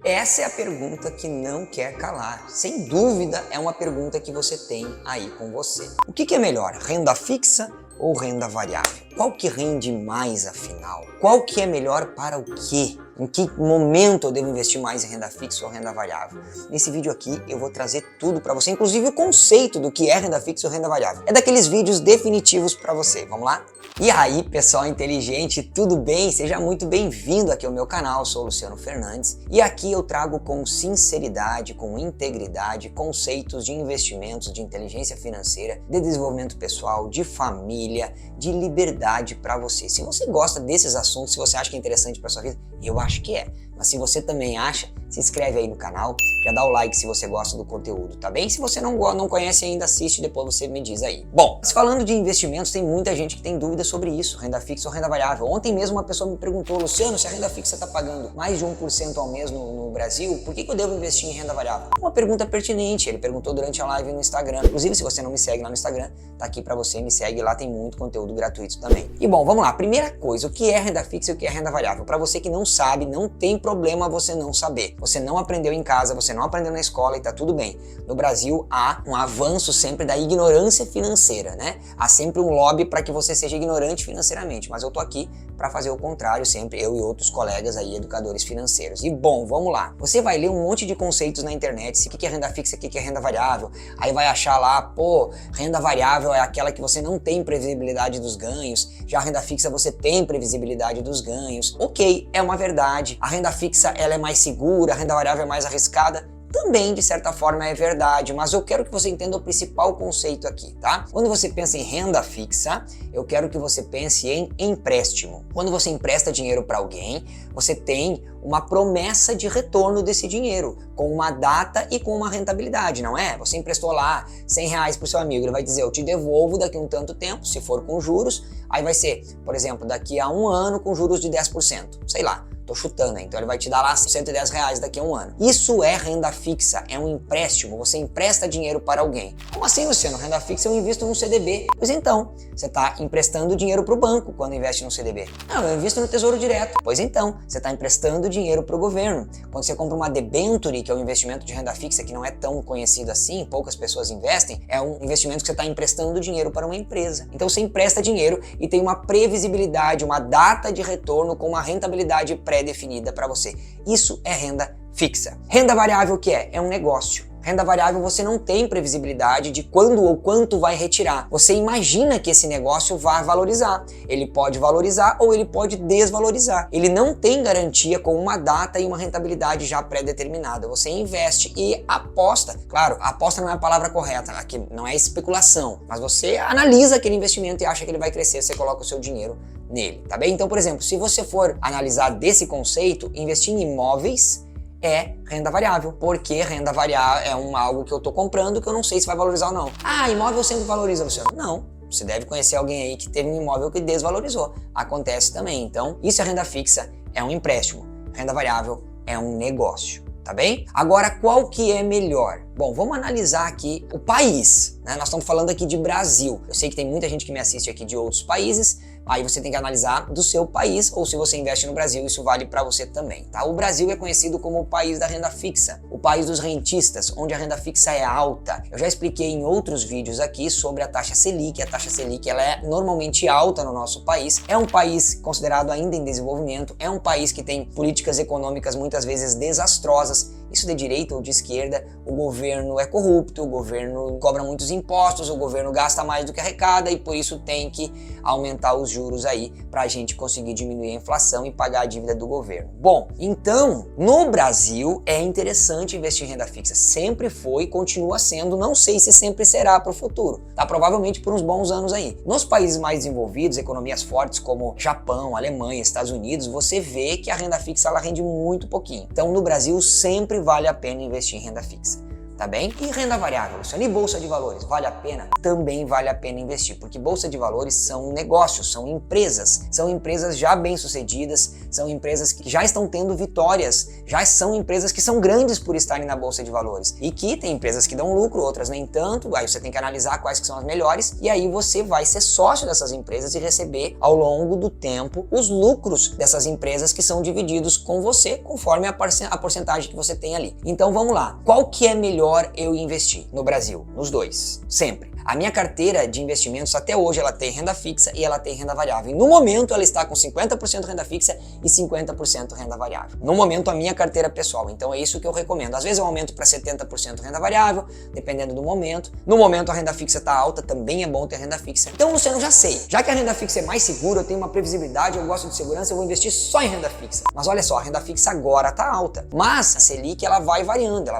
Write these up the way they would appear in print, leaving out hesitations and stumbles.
Essa é a pergunta que não quer calar. Sem dúvida, é uma pergunta que você tem aí com você. O que é melhor, renda fixa ou renda variável? Qual que rende mais, afinal? Qual que é melhor para o quê? Em que momento eu devo investir mais em renda fixa ou renda variável? Nesse vídeo aqui eu vou trazer tudo para você, inclusive o conceito do que é renda fixa ou renda variável. É daqueles vídeos definitivos para você. Vamos lá? E aí, pessoal inteligente, tudo bem? Seja muito bem-vindo aqui ao meu canal, eu sou o Luciano Fernandes e aqui eu trago com sinceridade, com integridade, conceitos de investimentos, de inteligência financeira, de desenvolvimento pessoal, de família, de liberdade para você. Se você gosta desses assuntos, se você acha que é interessante para sua vida, eu acho que é. Mas se você também acha, se inscreve aí no canal, já dá o like se você gosta do conteúdo, tá bem? Se você não conhece ainda, assiste, depois você me diz aí. Bom, falando de investimentos, tem muita gente que tem dúvidas sobre isso, renda fixa ou renda variável. Ontem mesmo uma pessoa me perguntou, Luciano, se a renda fixa está pagando mais de 1% ao mês no Brasil, por que eu devo investir em renda variável? Uma pergunta pertinente, ele perguntou durante a live no Instagram. Inclusive, se você não me segue lá no Instagram, tá aqui para você, me segue, lá tem muito conteúdo gratuito também. E bom, vamos lá, primeira coisa, o que é renda fixa e o que é renda variável? Para você que não sabe, não tem problema você não saber. Você não aprendeu em casa, você não aprendeu na escola e tá tudo bem. No Brasil há um avanço sempre da ignorância financeira, né? Há sempre um lobby para que você seja ignorante financeiramente, mas eu tô aqui para fazer o contrário sempre, eu e outros colegas aí, educadores financeiros. E bom, vamos lá. Você vai ler um monte de conceitos na internet, o que é renda fixa, o que é renda variável, aí vai achar lá, pô, renda variável é aquela que você não tem previsibilidade dos ganhos, já a renda fixa você tem previsibilidade dos ganhos. Ok, é uma verdade. A renda fixa ela é mais segura, a renda variável é mais arriscada. Também, de certa forma, é verdade, mas eu quero que você entenda o principal conceito aqui, tá? Quando você pensa em renda fixa, eu quero que você pense em empréstimo. Quando você empresta dinheiro para alguém, você tem uma promessa de retorno desse dinheiro, com uma data e com uma rentabilidade, não é? Você emprestou lá R$100 para o seu amigo, ele vai dizer, eu te devolvo daqui a um tanto tempo, se for com juros, aí vai ser, por exemplo, daqui a um ano com juros de 10%, sei lá. Tô chutando, né? Então ele vai te dar lá R$110 daqui a um ano. Isso é renda fixa, é um empréstimo, você empresta dinheiro para alguém. Como assim, Luciano? Renda fixa eu invisto num CDB. Pois então, você está emprestando dinheiro para o banco quando investe num CDB. Não, eu invisto no Tesouro Direto. Pois então, você está emprestando dinheiro para o governo. Quando você compra uma debenture, que é um investimento de renda fixa que não é tão conhecido assim, poucas pessoas investem, é um investimento que você está emprestando dinheiro para uma empresa. Então você empresta dinheiro e tem uma previsibilidade, uma data de retorno com uma rentabilidade pré-definida para você. Isso é renda fixa. Renda variável o que é? É um negócio. Renda variável você não tem previsibilidade de quando ou quanto vai retirar. Você imagina que esse negócio vai valorizar. Ele pode valorizar ou ele pode desvalorizar. Ele não tem garantia com uma data e uma rentabilidade já pré-determinada. Você investe e aposta. Claro, aposta não é a palavra correta, aqui não é especulação, mas você analisa aquele investimento e acha que ele vai crescer, você coloca o seu dinheiro nele, tá bem? Então, por exemplo, se você for analisar desse conceito, investir em imóveis é renda variável, porque renda variável é algo que eu tô comprando que eu não sei se vai valorizar ou não. Ah, imóvel sempre valoriza, Luciano. Não, você deve conhecer alguém aí que teve um imóvel que desvalorizou. Acontece também. Então, isso é renda fixa, é um empréstimo. Renda variável é um negócio, tá bem? Agora, qual que é melhor? Bom, vamos analisar aqui o país, né? Nós estamos falando aqui de Brasil. Eu sei que tem muita gente que me assiste aqui de outros países, aí você tem que analisar do seu país, ou se você investe no Brasil, isso vale para você também, tá? O Brasil é conhecido como o país da renda fixa, o país dos rentistas, onde a renda fixa é alta. Eu já expliquei em outros vídeos aqui sobre a taxa Selic. A taxa Selic ela é normalmente alta no nosso país, é um país considerado ainda em desenvolvimento, é um país que tem políticas econômicas muitas vezes desastrosas, isso de direita ou de esquerda, o governo é corrupto, o governo cobra muitos impostos, o governo gasta mais do que arrecada e por isso tem que aumentar os juros aí para a gente conseguir diminuir a inflação e pagar a dívida do governo. Bom, então, no Brasil é interessante investir em renda fixa. Sempre foi e continua sendo, não sei se sempre será para o futuro, tá? Provavelmente por uns bons anos aí. Nos países mais desenvolvidos, economias fortes como Japão, Alemanha, Estados Unidos, você vê que a renda fixa ela rende muito pouquinho. Então, no Brasil sempre vale a pena investir em renda fixa. tá bem? E renda variável, Luciano, e bolsa de valores, vale a pena? Também vale a pena investir, porque bolsa de valores são negócios, são empresas já bem-sucedidas, são empresas que já estão tendo vitórias, já são empresas que são grandes por estarem na bolsa de valores, e que tem empresas que dão lucro, outras nem tanto, aí você tem que analisar quais que são as melhores, e aí você vai ser sócio dessas empresas e receber ao longo do tempo os lucros dessas empresas que são divididos com você, conforme a porcentagem que você tem ali. Então vamos lá, qual que é melhor eu investir no Brasil? Nos dois, sempre. A minha carteira de investimentos até hoje ela tem renda fixa e ela tem renda variável. E no momento ela está com 50% renda fixa e 50% renda variável. No momento a minha carteira pessoal, então é isso que eu recomendo. Às vezes eu aumento para 70% renda variável, dependendo do momento. No momento a renda fixa está alta, também é bom ter renda fixa. Então Luciano, já sei, já que a renda fixa é mais segura, eu tenho uma previsibilidade, eu gosto de segurança, eu vou investir só em renda fixa. Mas olha só, a renda fixa agora está alta, mas a Selic ela vai variando,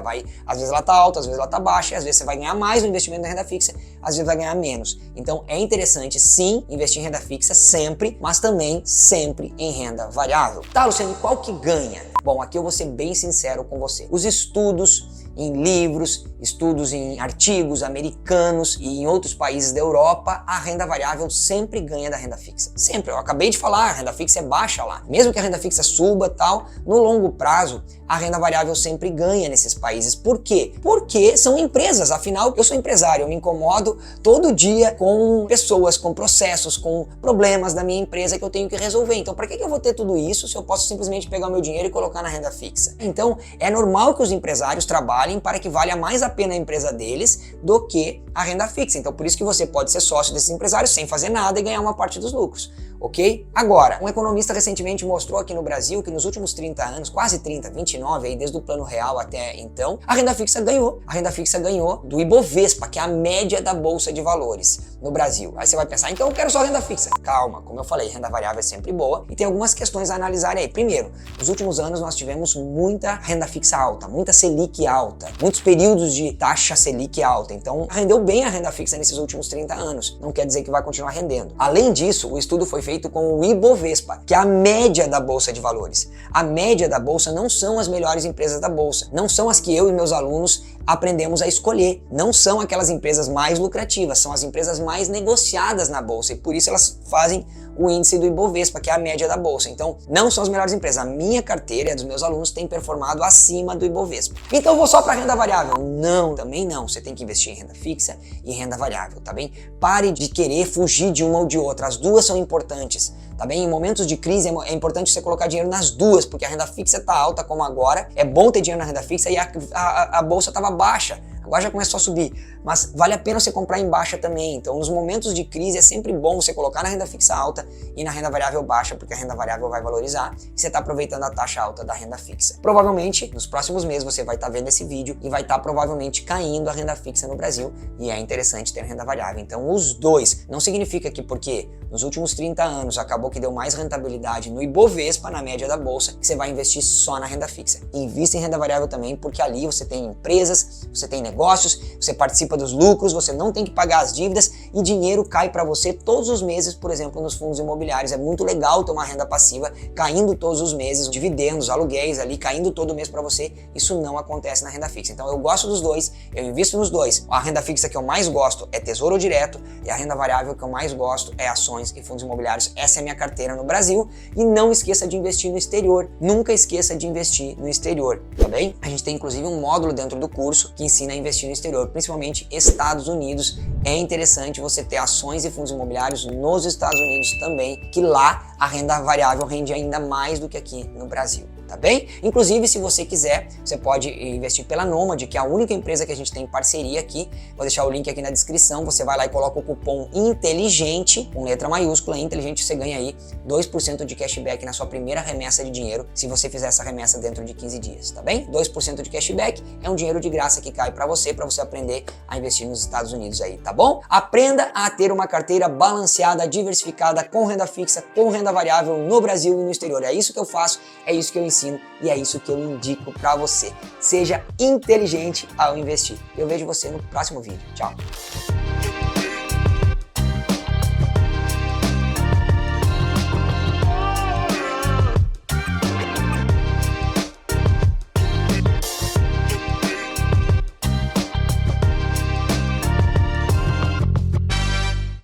às vezes ela está alta, às vezes ela está baixa, e às vezes você vai ganhar mais no investimento na renda fixa, às vezes vai ganhar menos. Então é interessante sim investir em renda fixa sempre, mas também sempre em renda variável. Tá, Luciano, qual que ganha? Bom, aqui eu vou ser bem sincero com você. Os estudos em livros, estudos em artigos americanos e em outros países da Europa, a renda variável sempre ganha da renda fixa. Sempre. Eu acabei de falar, a renda fixa é baixa lá. Mesmo que a renda fixa suba tal, no longo prazo, a renda variável sempre ganha nesses países. Por quê? Porque são empresas. Afinal, eu sou empresário, eu me incomodo todo dia com pessoas, com processos, com problemas da minha empresa que eu tenho que resolver. Então, para que eu vou ter tudo isso se eu posso simplesmente pegar o meu dinheiro e colocar na renda fixa? Então, é normal que os empresários trabalhem para que valha mais a pena a empresa deles do que a renda fixa. Então, por isso que você pode ser sócio desses empresários sem fazer nada e ganhar uma parte dos lucros, ok? Agora, um economista recentemente mostrou aqui no Brasil que nos últimos 30 anos, quase 30, 29, aí desde o Plano Real até então, a renda fixa ganhou. A renda fixa ganhou do Ibovespa, que é a média da Bolsa de Valores no Brasil. Aí você vai pensar, então eu quero só renda fixa. Calma, como eu falei, renda variável é sempre boa e tem algumas questões a analisar aí. Primeiro, nos últimos anos nós tivemos muita renda fixa alta, muita Selic alta, muitos períodos de taxa Selic alta. Então, rendeu bem a renda fixa nesses últimos 30 anos. Não quer dizer que vai continuar rendendo. Além disso, o estudo foi feito com o Ibovespa, que é a média da Bolsa de Valores. A média da Bolsa não são as melhores empresas da Bolsa. Não são as que eu e meus alunos aprendemos a escolher. Não são aquelas empresas mais lucrativas, são as empresas mais negociadas na Bolsa. E por isso elas fazem o índice do Ibovespa, que é a média da Bolsa. Então, não são as melhores empresas. A minha carteira e a dos meus alunos tem performado acima do Ibovespa. Então, eu vou só para renda variável? Não, também não. Você tem que investir em renda fixa e renda variável, tá bem? Pare de querer fugir de uma ou de outra. As duas são importantes, tá bem? Em momentos de crise é importante você colocar dinheiro nas duas, porque a renda fixa tá alta como agora. É bom ter dinheiro na renda fixa e a bolsa estava baixa. Agora já começou a subir, mas vale a pena você comprar em baixa também. Então, nos momentos de crise é sempre bom você colocar na renda fixa alta e na renda variável baixa, porque a renda variável vai valorizar e você está aproveitando a taxa alta da renda fixa. Provavelmente, nos próximos meses você vai estar vendo esse vídeo e vai estar provavelmente caindo a renda fixa no Brasil e é interessante ter renda variável. Então, os dois. Não significa que porque nos últimos 30 anos acabou que deu mais rentabilidade no Ibovespa, na média da Bolsa, que você vai investir só na renda fixa. Invista em renda variável também, porque ali você tem empresas, você tem negócios, você participa dos lucros, você não tem que pagar as dívidas e dinheiro cai para você todos os meses, por exemplo, nos fundos imobiliários. É muito legal ter uma renda passiva caindo todos os meses, dividendos, aluguéis ali caindo todo mês para você. Isso não acontece na renda fixa. Então eu gosto dos dois, eu invisto nos dois. A renda fixa que eu mais gosto é Tesouro Direto e a renda variável que eu mais gosto é ações e fundos imobiliários. Essa é a minha carteira no Brasil e não esqueça de investir no exterior. Nunca esqueça de investir no exterior, tá bem? A gente tem inclusive um módulo dentro do curso que ensina a investir no exterior, principalmente Estados Unidos. É interessante você ter ações e fundos imobiliários nos Estados Unidos também, que lá a renda variável rende ainda mais do que aqui no Brasil. Tá bem? Inclusive, se você quiser, você pode investir pela Nomad, que é a única empresa que a gente tem parceria aqui. Vou deixar o link aqui na descrição. Você vai lá e coloca o cupom INTELIGENTE, com letra maiúscula, inteligente, você ganha aí 2% de cashback na sua primeira remessa de dinheiro, se você fizer essa remessa dentro de 15 dias, tá bem? 2% de cashback é um dinheiro de graça que cai para você aprender a investir nos Estados Unidos aí, tá bom? Aprenda a ter uma carteira balanceada, diversificada, com renda fixa, com renda variável no Brasil e no exterior. É isso que eu faço, é isso que eu ensino e é isso que eu indico para você. Seja inteligente ao investir. Eu vejo você no próximo vídeo. Tchau!